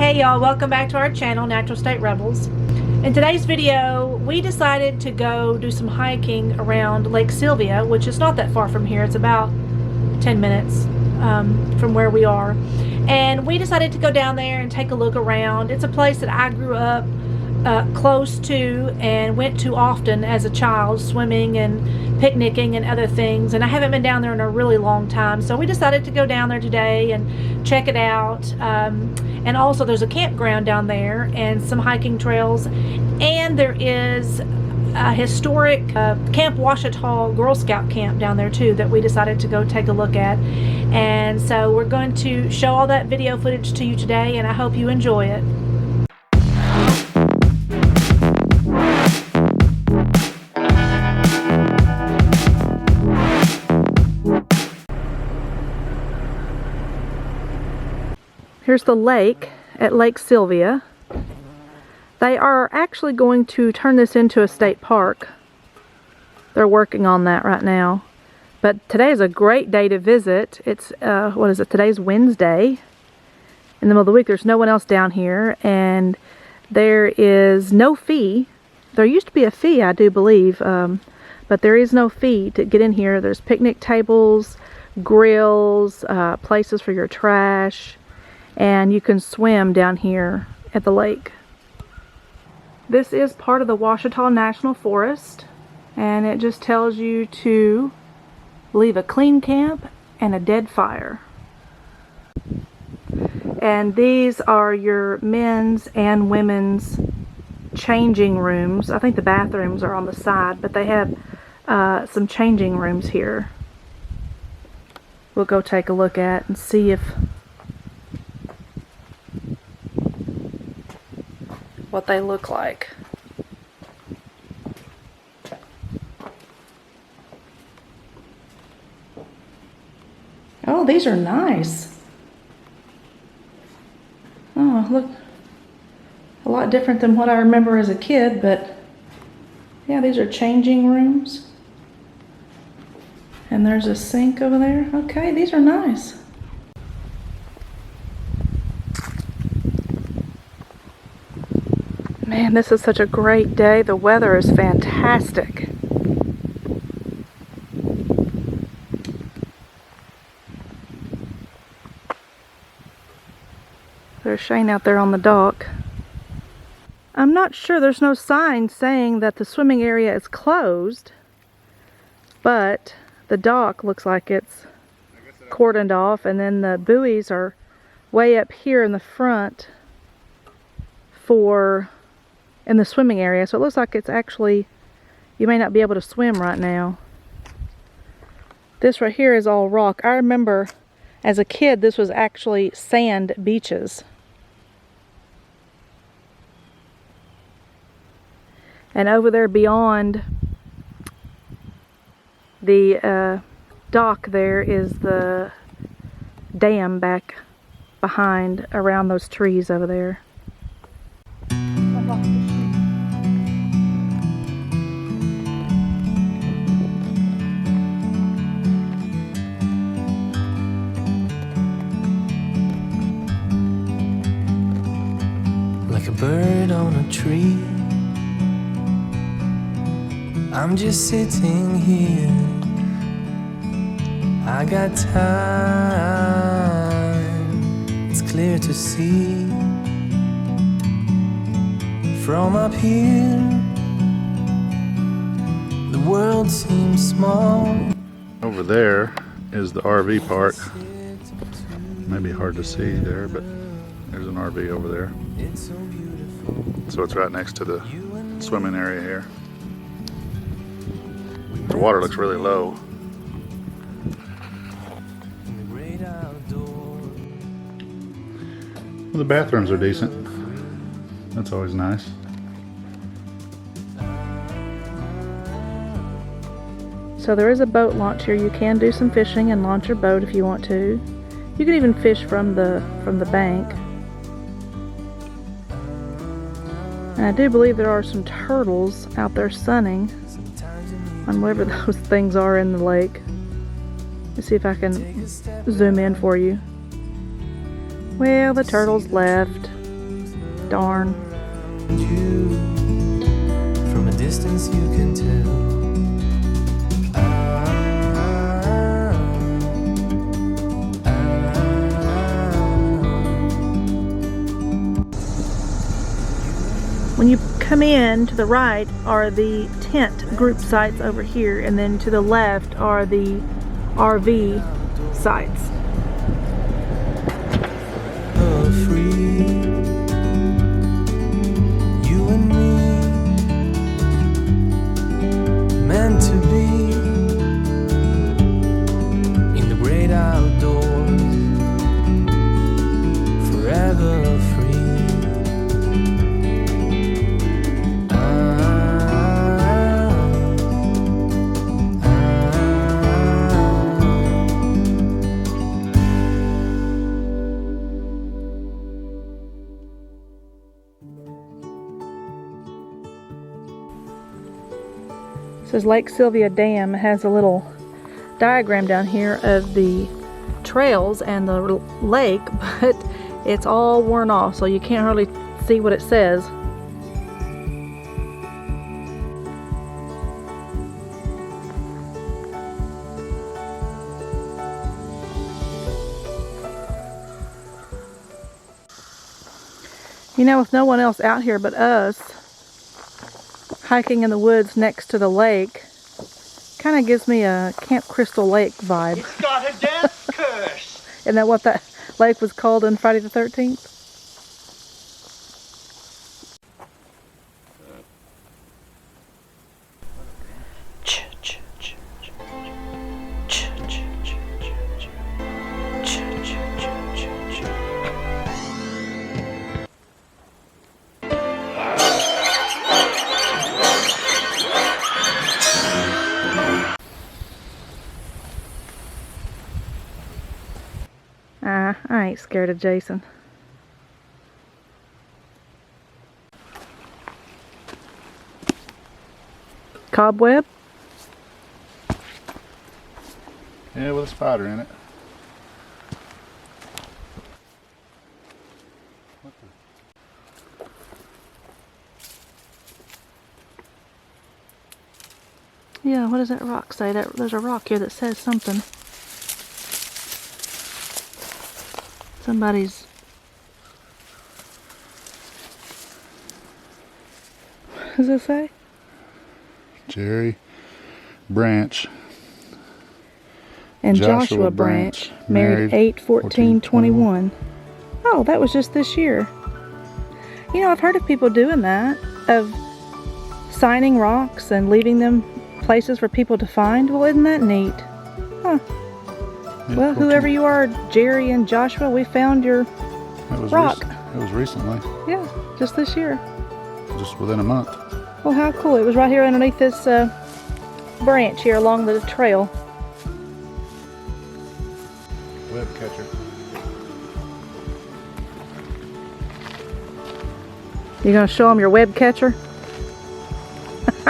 Hey y'all, welcome back to our channel, Natural State Rebels. In today's video, we decided to go do some hiking around Lake Sylvia, which is not that far from here. It's about 10 minutes from where we are. And we decided to go down there and take a look around. It's a place that I grew up close to and went to often as a child, swimming and picnicking and other things, and I haven't been down there in a really long time, so we decided to go down there today and check it out. And also there's a campground down there and some hiking trails, and there is a historic Camp Ouachita Girls Scout Camp down there too that we decided to go take a look at. And so we're going to show all that video footage to you today, and I hope you enjoy it. Here's the lake at Lake Sylvia. They are actually going to turn this into a state park. They're working on that right now. But today is a great day to visit. It's, what is it? Today's Wednesday. In the middle of the week, there's no one else down here. And there is no fee. There used to be a fee, I do believe. But there is no fee to get in here. There's picnic tables, grills, places for your trash. And you can swim down here at the lake. This is part of the Ouachita National Forest, and it just tells you to leave a clean camp and a dead fire. And these are your men's and women's changing rooms. I think the bathrooms are on the side, but they have some changing rooms here. We'll go take a look at and see if what they look like. Oh, these are nice. Oh, look, a lot different than what I remember as a kid, but yeah, these are changing rooms. And there's a sink over there. Okay, these are nice. Man, this is such a great day. The weather is fantastic. There's Shane out there on the dock. I'm not sure, there's no sign saying that the swimming area is closed, but the dock looks like it's cordoned off, and then the buoys are way up here in the front in the swimming area, so it looks like it's actually, you may not be able to swim right now. This right here is all rock. I remember as a kid this was actually sand beaches. And over there beyond the dock there is the dam back behind around those trees over there. Like a bird on a tree, I'm just sitting here. I got time, it's clear to see. From up here, the world seems small. Over there is the RV park. Maybe hard to see there, but there's an RV over there. So it's right next to the swimming area here. The water looks really low. Well, the bathrooms are decent. That's always nice. So there is a boat launch here. You can do some fishing and launch your boat if you want to. You can even fish from the bank. And I do believe there are some turtles out there sunning on whatever those things are in the lake. Let's see if I can zoom in for you. Well, the turtles left. Darn. You, from a distance you can tell. When you come in, to the right are the tent group sites over here, and then to the left are the RV sites. Free, you and me, meant to be in the great outdoors, forever free. It says Lake Sylvia Dam. It has a little diagram down here of the trails and the lake, but it's all worn off, so you can't hardly see what it says. You know, with no one else out here but us, hiking in the woods next to the lake kind of gives me a Camp Crystal Lake vibe. It's got a death curse. Isn't that what that lake was called in Friday the 13th? I ain't scared of Jason. Cobweb? Yeah, with a spider in it. Yeah, what does that rock say? There's a rock here that says something. Somebody's... What does it say? Jerry Branch and Joshua Branch married 8/14/21. Oh, that was just this year. You know, I've heard of people doing that, of signing rocks and leaving them places for people to find. Well, isn't that neat? Huh. Well, whoever you are, Jerry and Joshua, we found your rock. It was recently. Yeah, just this year. Just within a month. Well, how cool. It was right here underneath this branch here along the trail. Web catcher. You gonna show them your web catcher?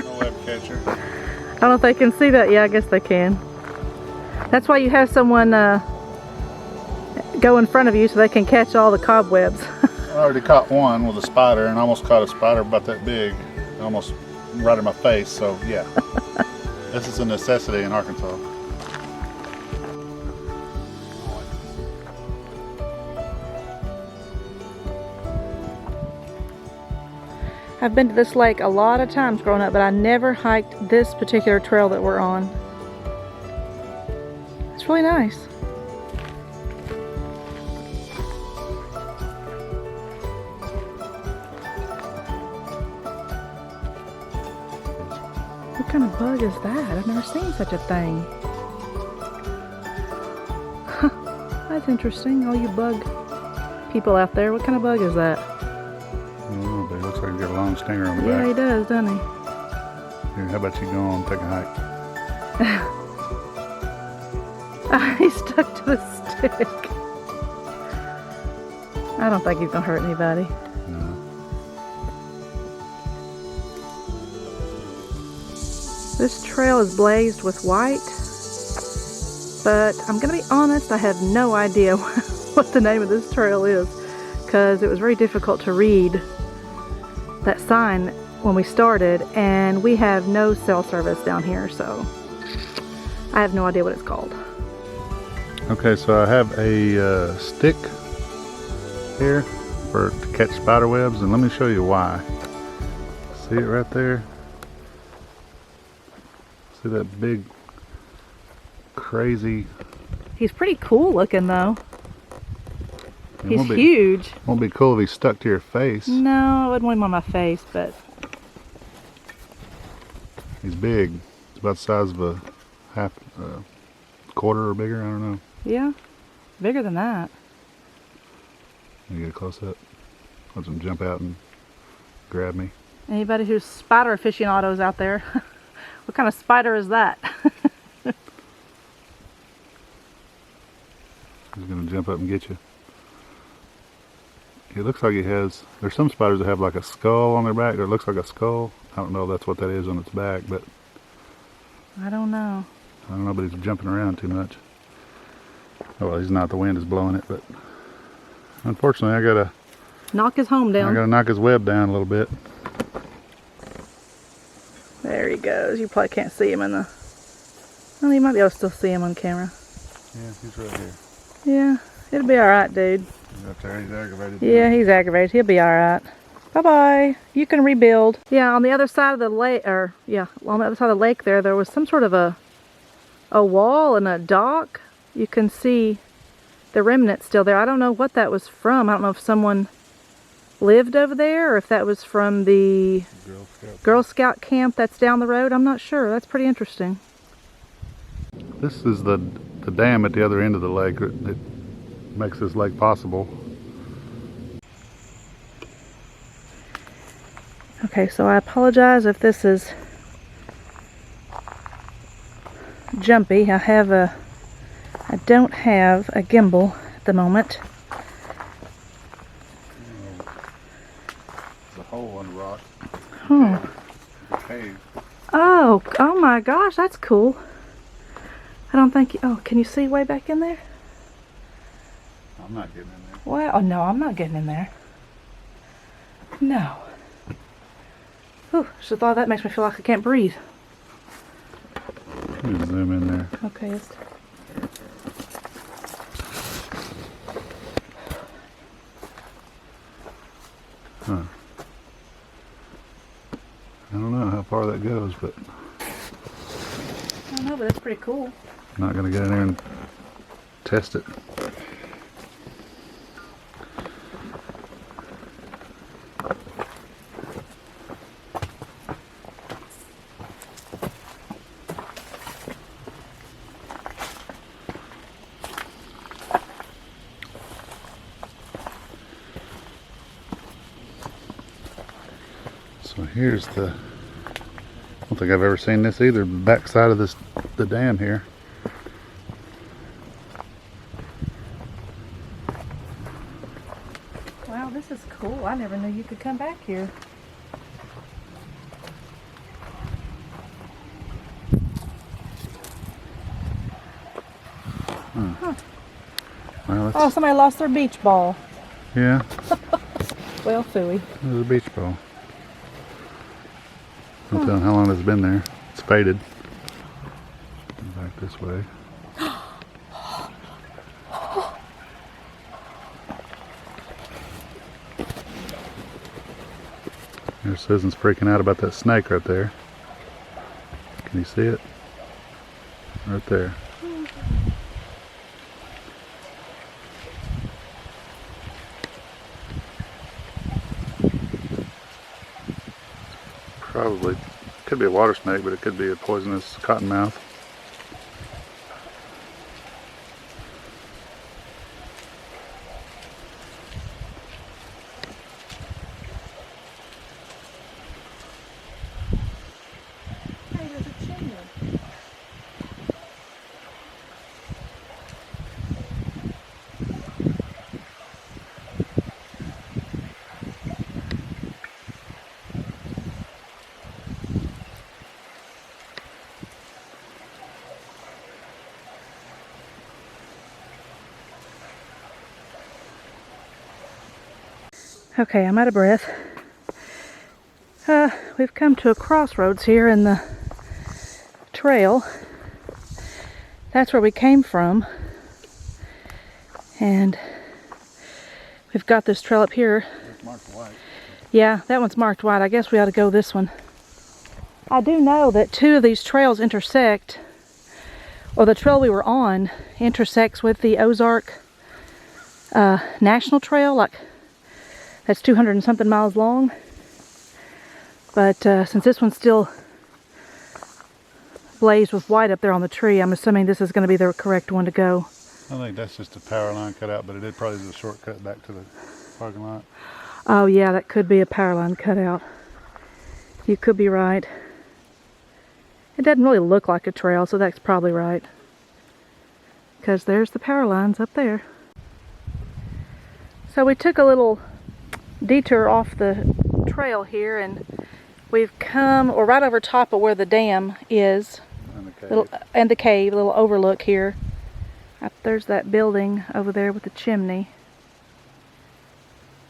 No web catcher. I don't know if they can see that. Yeah, I guess they can. That's why you have someone go in front of you so they can catch all the cobwebs. I already caught one with a spider, and I almost caught a spider about that big, almost right in my face, so yeah. This is a necessity in Arkansas. I've been to this lake a lot of times growing up, but I never hiked this particular trail that we're on. It's really nice. What kind of bug is that? I've never seen such a thing. Huh, that's interesting. All you bug people out there, what kind of bug is that? I don't know, but it looks like he's got a long stinger on the Yeah, back. he does, doesn't he? Here, how about you go on and take a hike? He's stuck to the stick. I don't think he's gonna hurt anybody. No. This trail is blazed with white, but I'm gonna be honest, I have no idea what the name of this trail is, because it was very difficult to read that sign when we started, and we have no cell service down here, so I have no idea what it's called. Okay, so I have a stick here to catch spider webs, and let me show you why. See it right there? See that big, crazy... He's pretty cool looking though. It He's huge. Won't be cool if he's stuck to your face. No, I wouldn't want him on my face, but... He's big. It's about the size of a quarter or bigger, I don't know. Yeah, bigger than that. Let me get a close up. Let him jump out and grab me. Anybody who's spider aficionados out there, what kind of spider is that? He's gonna jump up and get you. It looks like he has, there's some spiders that have like a skull on their back, or it looks like a skull. I don't know if that's what that is on its back, but I don't know. But he's jumping around too much. Oh, well, he's not, the wind is blowing it, but unfortunately I gotta knock his home down. I gotta knock his web down a little bit. There he goes. You probably can't see him in the... Well, you might be able to still see him on camera. Yeah, he's right here. Yeah, it'll be alright, dude. He's up there, he's aggravated. Yeah, he's aggravated. He'll be alright. Bye-bye. You can rebuild. Yeah, on the other side of the lake, on the other side of the lake there was some sort of a wall and a dock. You can see the remnants still there. I don't know what that was from. I don't know if someone lived over there or if that was from the Girl Scout camp that's down the road. I'm not sure. That's pretty interesting. This is the dam at the other end of the lake that makes this lake possible. Okay, so I apologize if this is jumpy. I don't have a gimbal at the moment. There's a hole in the rock. Oh. Cave. Oh my gosh, that's cool. I don't think can you see way back in there? I'm not getting in there. Well, oh no, I'm not getting in there. No. Whew, just thought that makes me feel like I can't breathe. Let me zoom in there. Okay, Huh. I don't know how far that goes, but I don't know, but that's pretty cool. I'm not gonna get in there and test it. So here's I don't think I've ever seen this either, the back side of the dam here. Wow, this is cool. I never knew you could come back here. Huh. Well, Oh, somebody lost their beach ball. yeah, Well, phooey. there's a beach ball. I'm telling how long it's been there. It's faded. Back this way. There's Susan's freaking out about that snake right there. Can you see it? Right there. Probably could be a water snake, but it could be a poisonous cottonmouth. Hey, there's a chimney. Okay, I'm out of breath. We've come to a crossroads here in the trail. That's where we came from. And we've got this trail up here. It's marked white. Yeah, that one's marked white. I guess we ought to go this one. I do know that two of these trails intersect, or the trail we were on intersects with the Ozark National Trail. Like, that's 200 and something miles long. But since this one's still blazed with white up there on the tree, I'm assuming this is going to be the correct one to go. I think that's just a power line cut out, but it probably is a shortcut back to the parking lot. Oh yeah, that could be a power line cutout. You could be right. It doesn't really look like a trail, so that's probably right. Because there's the power lines up there. So we took a little detour off the trail here, and we've come, or right over top of where the dam is, and the cave, a little overlook here. There's that building over there with the chimney.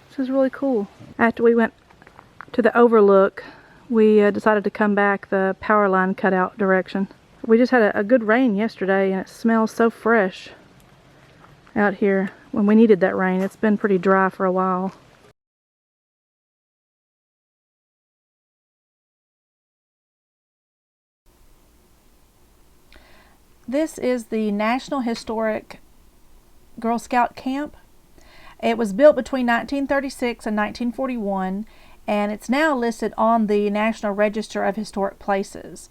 This is really cool. After we went to the overlook, we decided to come back the power line cutout direction. We just had a good rain yesterday, and it smells so fresh out here when we needed that rain. It's been pretty dry for a while. This is the National Historic Girl Scout Camp. It was built between 1936 and 1941, and it's now listed on the National Register of Historic Places.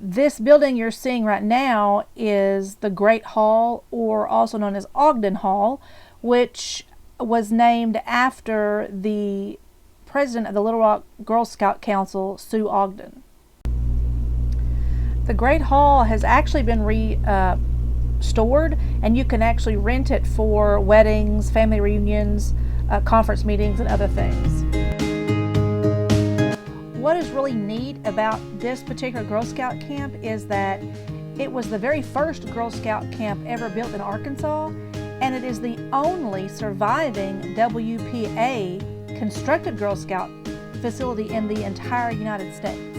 This building you're seeing right now is the Great Hall, or also known as Ogden Hall, which was named after the president of the Little Rock Girl Scout Council, Sue Ogden. The Great Hall has actually been restored, and you can actually rent it for weddings, family reunions, conference meetings, and other things. What is really neat about this particular Girl Scout camp is that it was the very first Girl Scout camp ever built in Arkansas, and it is the only surviving WPA constructed Girl Scout facility in the entire United States.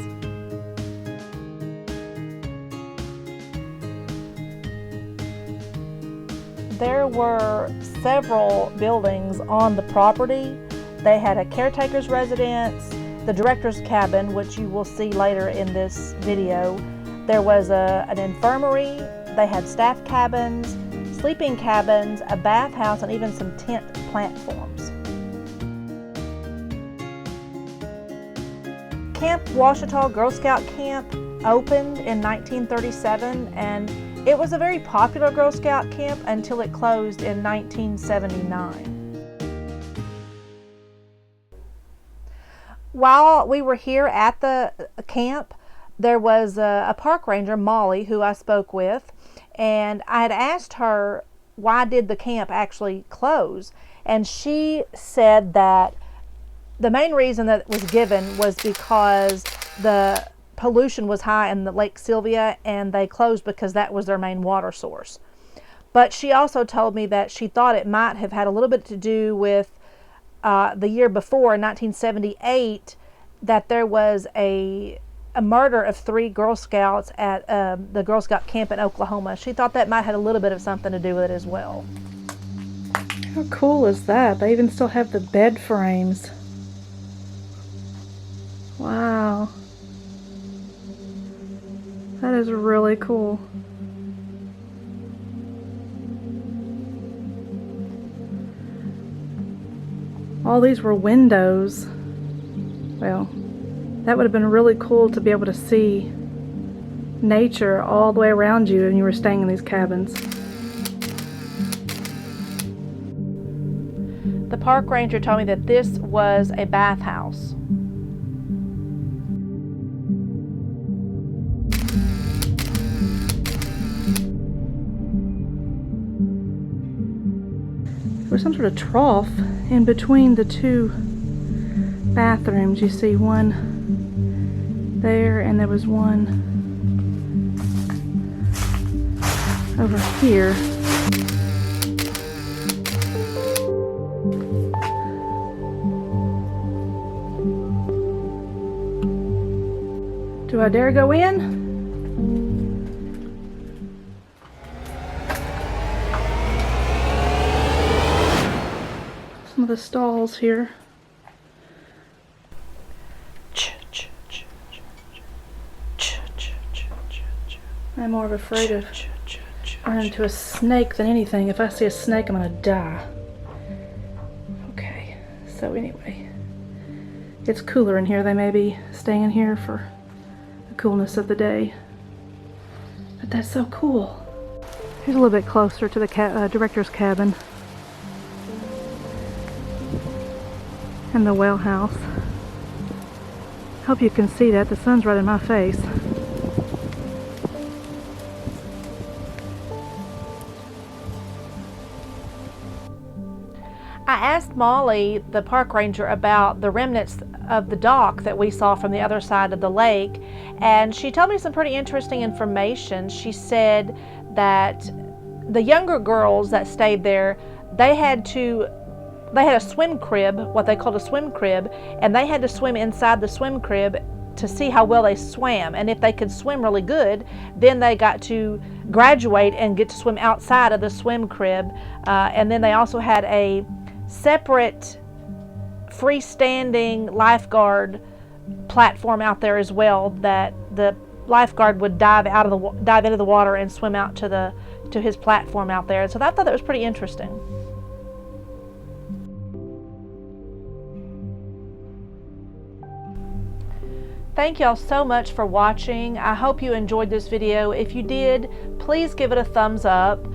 There were several buildings on the property. They had a caretaker's residence, the director's cabin, which you will see later in this video. There was an infirmary. They had staff cabins, sleeping cabins, a bathhouse, and even some tent platforms. Camp Ouachita Girl Scout Camp opened in 1937, and it was a very popular Girl Scout camp until it closed in 1979. While we were here at the camp, there was a park ranger, Molly, who I spoke with, and I had asked her why did the camp actually close, and she said that the main reason that was given was because the pollution was high in the Lake Sylvia, and they closed because that was their main water source. But she also told me that she thought it might have had a little bit to do with the year before, in 1978, that there was a murder of 3 Girl Scouts at the Girl Scout camp in Oklahoma. She thought that might have had a little bit of something to do with it as well. How cool is that? They even still have the bed frames. Wow. That is really cool. All these were windows. Well, that would have been really cool to be able to see nature all the way around you when you were staying in these cabins. The park ranger told me that this was a bathhouse. There was some sort of trough in between the 2 bathrooms. You see one there, and there was one over here. Do I dare go in? Some of the stalls here. I'm more afraid of running into a snake than anything. If I see a snake, I'm gonna die. Okay, so anyway, it's cooler in here. They may be staying in here for the coolness of the day. But that's so cool. Here's a little bit closer to the director's cabin and the well house. Hope you can see that. The sun's right in my face. I asked Molly, the park ranger, about the remnants of the dock that we saw from the other side of the lake, and she told me some pretty interesting information. She said that the younger girls that stayed there, they had a swim crib, what they called a swim crib, and they had to swim inside the swim crib to see how well they swam. And if they could swim really good, then they got to graduate and get to swim outside of the swim crib. And then they also had a separate freestanding lifeguard platform out there as well, that the lifeguard would dive into the water and swim out to his platform out there. So I thought that was pretty interesting. Thank y'all so much for watching. I hope you enjoyed this video. If you did, please give it a thumbs up.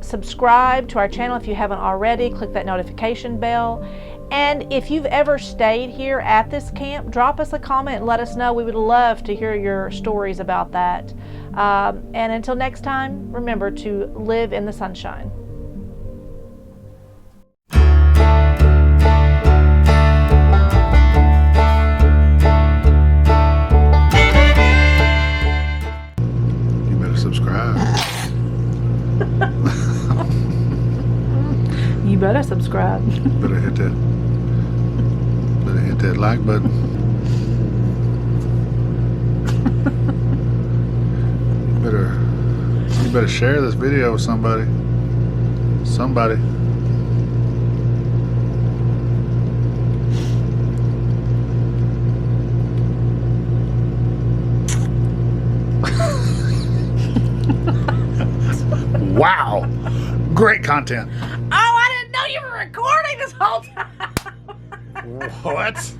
Subscribe to our channel if you haven't already. Click that notification bell. And if you've ever stayed here at this camp, drop us a comment and let us know. We would love to hear your stories about that. And until next time, remember to live in the sunshine. Subscribe. You better subscribe. Better hit that like button. You better share this video with somebody. Wow, great content. Oh, I didn't know you were recording this whole time. What?